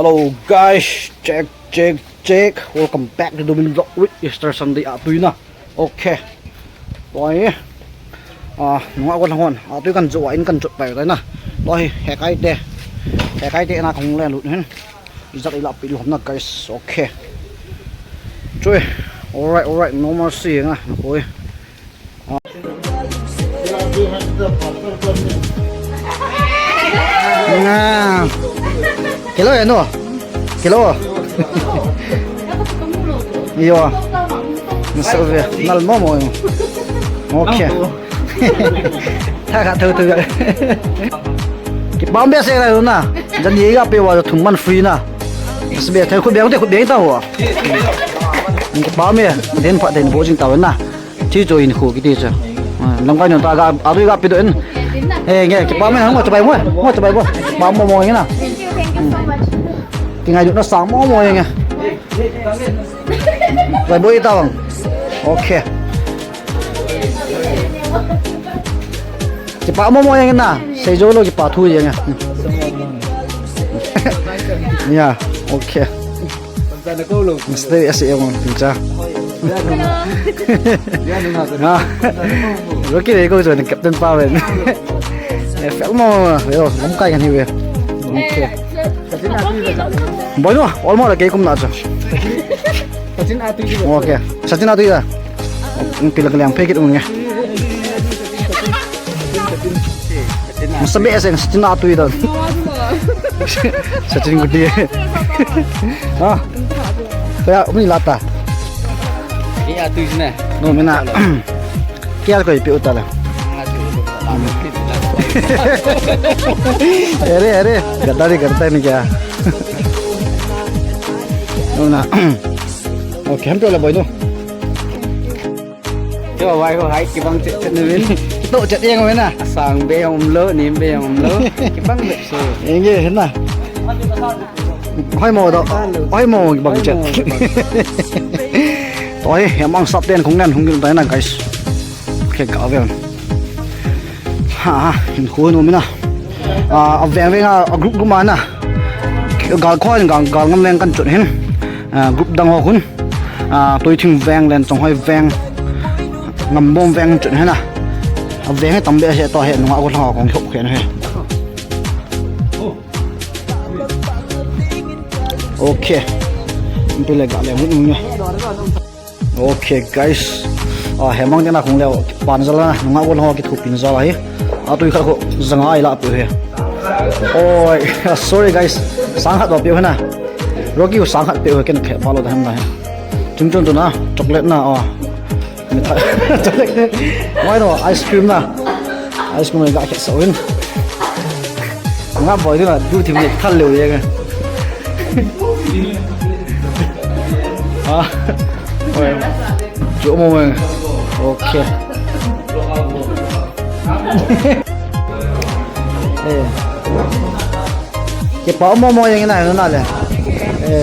Hello guys, check. Welcome back to the vlog with Easter Sunday atuy na. Okay. Rồi nung ako lang atuy kan join kan jot tayo na. Rồi hekai te na kung len lut hen. Izak ila pili hom na guys. Okay. Cuy. Alright, no more seeing Oi. Nah. Kilo ya no? Kilo. Iya. Nसल nal momo. Okay. Thaka thu. Cái bao bé xe này luôn na. Dân gì gặp bây giờ thùng man free na. Sẽ biết thấy khu béo tao à. Cái bao mẹ đến phải đến vô trình tao na. Chỉ cho in khu cái gì chứ. Long cái người ta gặp ở đây gặp bây giờ. Ê nghe cái bao mẹ không có cho bay mua. Bao mò như nào. Cái ngày nó sáng mò nghe. Vậy bôi tao bằng. Ok. Cái bao mò như nào? Xây dỗ lo cái bao thu gì nghe. Yeah, ok. Mesti asik emang pinca. Rocky này cô rồi nên captain Pavel. Phải mau, rồi lắm cái này về. Ok. Bây giờ, almost là cái cũng nãy rồi. Ok, satin atu ya. Pilih yang paket umumnya. Masa biasa satin atu itu. Satin gede. Ah, kayak ini lata. Ini atu sini. No, mana? Kial kau ipi utara. Ere, gerta ini kya. No na. Okay, hampir lah boy tu. Coba wai kau hai kibang cek nurin. Tu cek yang mana? Sang be om lo, ni be om lo. Kibang beso. Ini henna. Hoi mò bằng cek. Thôi em sắp tiền không nên không được tới là guys. Okay, cả về. Ha, hình khối nó mới na. Về group của mình na. Gal khoai gal ngâm lên căn chuẩn hen. Group đang học hun. Tôi thình vang lên trong hơi vang ngầm bom vang chuẩn hen na. Về hay tầm bê sẽ to hiện ngoại con họ còn hiệu khiển hay. Ok. Tôi lại gọi lại hút nha. Ok guys. Hemang dia nak kong leo panjala nunga wol ho ki thupin za lai atui kha ko zanga ai la pu he. Oi sorry guys sang hat pe hena Rocky ko sang hat pe he ken khe palo dhan na he chungchun tu na chocolate na chocolate why no ice cream ga khe so in nga boy tu na du thi mi thal leu ye ga oi chỗ mô mình ok. Cái bao mô như thế này nó là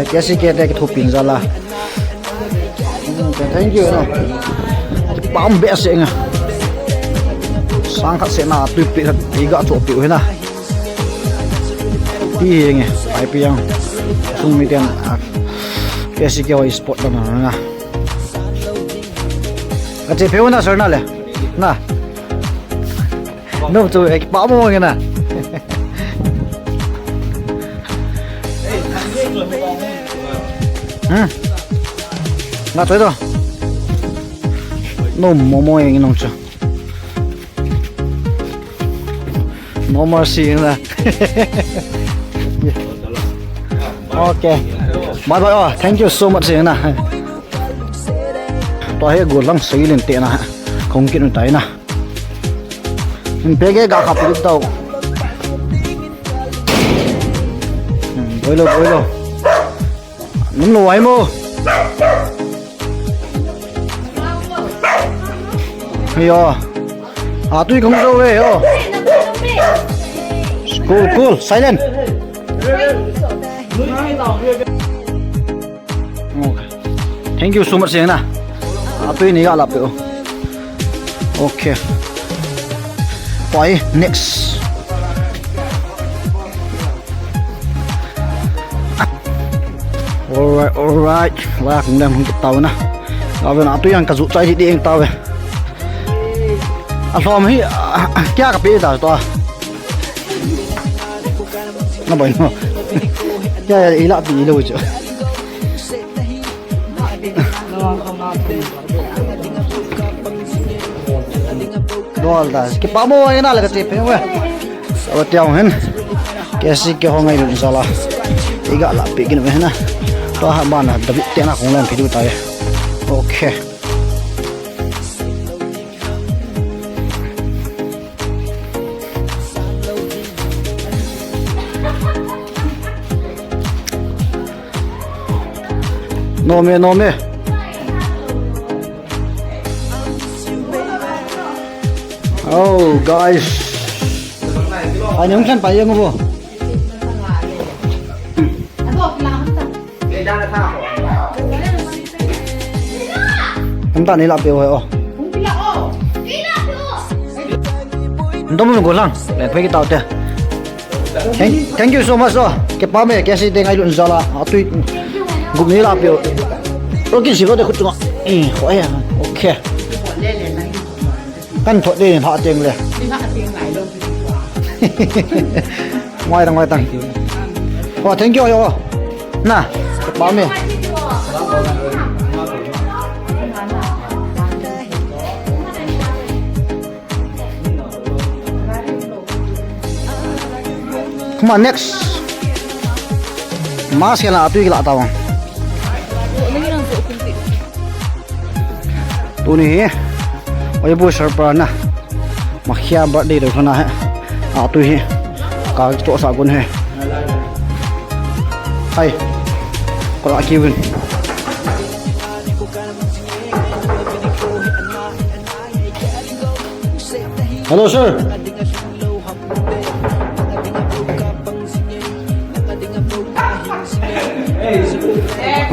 KCK đây cái thủ pin ra là thank you nó cái bao bé sẽ nghe sang khát sẽ là tuyệt vời thật ý gạo chỗ biểu thế nào đi nghe phải piang sung mi tiền KCK હોય sport đó nè. Cái phiếu nó sờ nó lẹ, nè, nó tụi cái bảo mua cái nè, nè tới rồi, nó mua cái nông chưa, nó mua gì nè, ok, bye bye, thank you so much nè. Tôi hay gồm lăng xây lên tiền à không kiện tay nè mình bé cái gà khắp được đâu bôi lo nấm lùi mô hiểu tôi không đâu về ô cool silent thank you so much nè. Tôi này gặp được. Ok. Rồi next. Alright, là cũng đang không tàu nè. Rồi bây giờ tôi ăn cả dụ chạy thì đi anh tàu về. Anh xóm ấy, kia cả bê tàu to. Nó bởi nó. Kia ý lạ tí đâu chứ. Đó là cái bao mô ấy nào là cái gì phải không ạ? Sao tiêu hết? KCK hôm nay được sao là? Ý gạ là bị cái này nè. Đó hai bạn là David tên là không lên video tay. Ok. No me. Oh guys, anh em xem phải không vô? Em ta này là biểu rồi. Đâu muốn ngồi lăng, để phải cái tàu thế. Thank you so much rồi. Cái bao mẹ cái gì đây ngay luôn giờ là, tôi gục này là biểu. Tôi kinh sĩ có được không? Khỏi à, ok. Căn thuận đi họ tiền liền. Ngoài tăng. Wow, thank you yo. Nè, báo mình. Come on next. Mas là tôi lạ tao. Tôi này. Ôi bố surprise nè. Mà khi birthday được không nè. Tôi cả chỗ sao quân hè. Hay. Có lại kêu mình. Hello sir.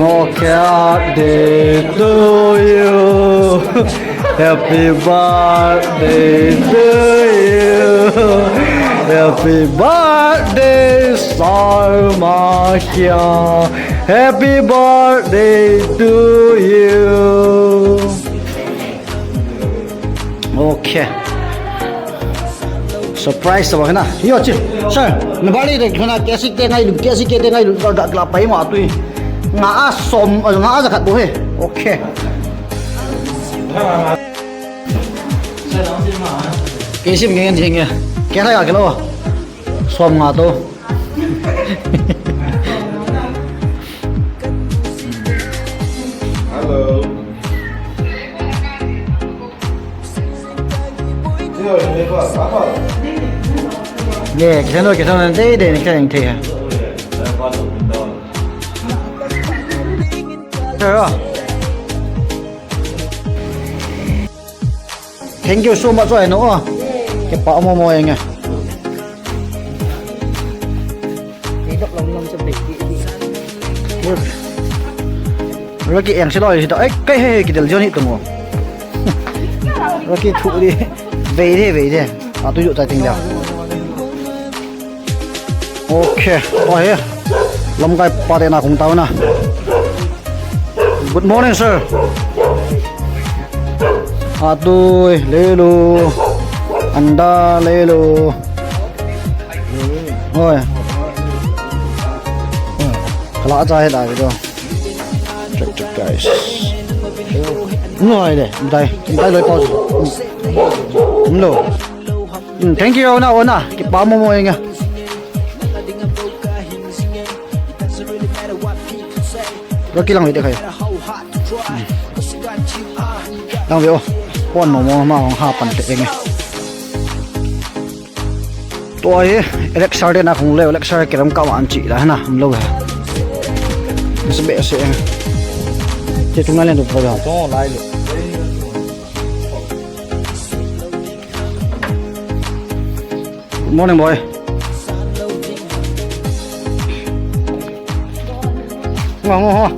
Okay, day to you. Happy birthday to you. Happy birthday, Sarmakia. Happy birthday to you. Okay. Surprise rồi na. Yo chứ. Sir, mình bảo đi để khana KCK ngay luôn đặt là phải mà tôi ngã xồm ngã ra khát bố he. Ok. Cái sim cái gì nghe? Cái này là cái đâu? Xồm ngã to. Hello. Yeah, cái nó đây để cái này thì. Rồi. Thank you so much rồi nữa. Cái bảo mò anh à. Cái độc lòng cho bị. Rồi cái em sẽ nói thì đó cái cái điều gì tụi mình. Rồi cái thụ đi. Về đi. Tôi dụ tại tình nào. Ok, rồi. Lâm cái party nào cũng tao nè. Good morning sir. Tôi lelo. Anda lelo. Rồi. Kalau aja hết rồi. Check guys. Rồi đây, đây lấy pause. Lo. Thank you nào na. Cái bao mô anh à. Rồi kỹ năng gì đây đang việc con mà họ bàn chuyện này tôi Alexa đây là không leo Alexa cái đám cao anh chị là na lâu rồi sẽ bẻ sẽ thì chúng ta lên được rồi cho lại được good morning boy ngon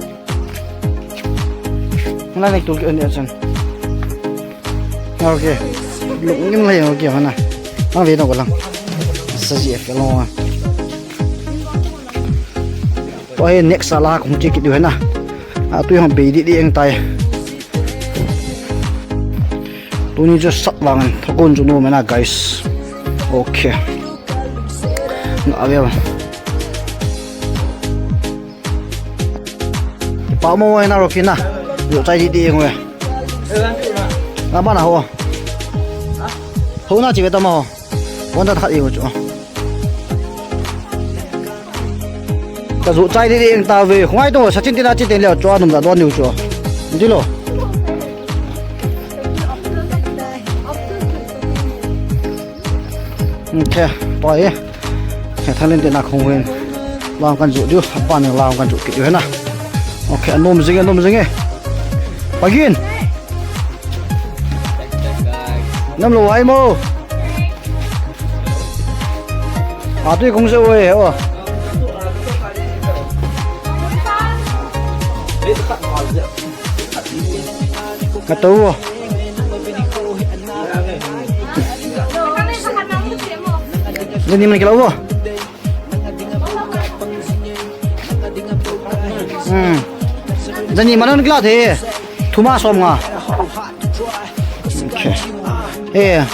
hôm nay tụi cái chân ok lúc những này ok hả nè nó về đâu có lắm sao gì phải lo tôi next là cũng chỉ kịp điều na tôi không bị đi anh tay tôi need just sắp vàng thằng con chúng nó mà na guys ok ngã về bảo mua ai nào rồi kia na rượu chay đi anh ơi bạn nào hồ na chỉ về tao màวันนั้นทัดเองจ้ะแต่รู้ใจดีเองตาเวของไอ้ตัวสัจจินที่น่าจิตเดียวจ้าหนุ่มตาโดนอยู่จ้ะนี่หรอโอเคต่อยแค่ท่านเล่นเดนักคงเว้นลองกันจุดอยู่ป้าเนี่ยลองกันจุดกินอยู่นะโอเคนุ่มจริงไปกินน้ำลอยโมtôi cũng sẽ về hả? Cái tủ à? Jadi mana kalau apa? Jadi mana nak kelat he? Thuma som nga. Okay. Eh.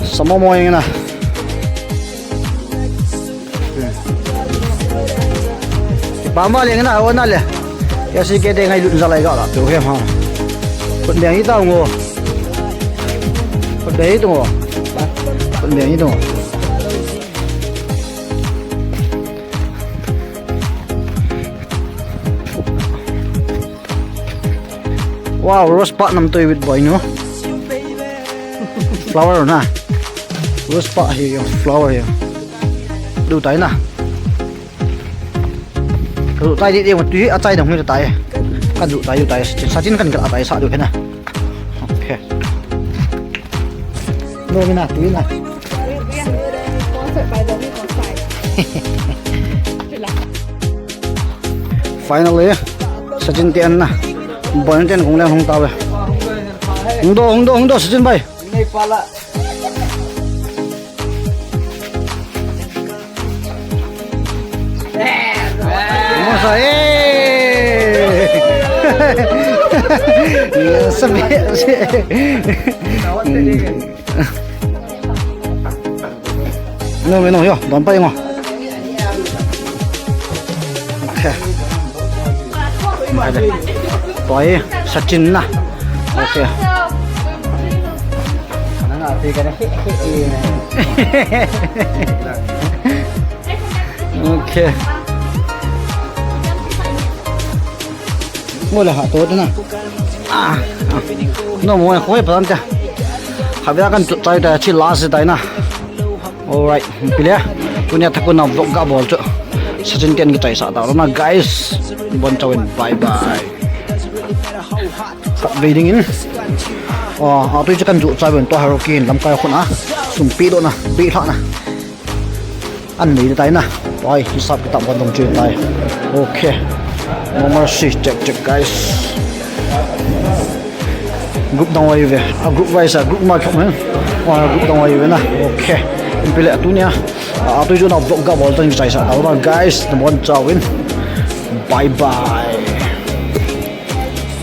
Sama mau yang na. Bamba yang na, awak nak le. KCK dengan itu salah juga lah, tu kan ha. Pendek itu ngo. Pendek itu ngo. Pendek itu. Wow, rose pot nam tu with boy no. Flower na. Rose pot here, flower here. Đủ tay na. Đủ tay đi một tí, tay đồng như tay. Kan đủ tay, sa진 kan gak tay sa được thế na. Okay. Đâu bên nào, túi nào. Finally, sa진 tiền na. Bọn tiền cũng đang không tao về. Không đo, sa진 bay. Masa sampai no yo don pa ngo okay toy Sachin na okay okay ngồi là hạ tốt na nó mua khói phải không cha hai bên kan chụp tay ta chỉ last tay na alright pilih punya takut nak vlog gak bol cok Sachin tian kita isa tau na guys bon chawin bye bye tak video in tôi chỉ cần chụp tay bên tôi harokin làm cái khôn á sum pi độ na pi thọ na ăn mì tay na rồi sắp cái tạm quan đồng truyền tay ok Nomor 6 check guys group down way về group wise group mà không hết group down way về na ok pilih tu nya tôi cho nó vlog gak boleh tadi saya tahu guys teman-teman bye bye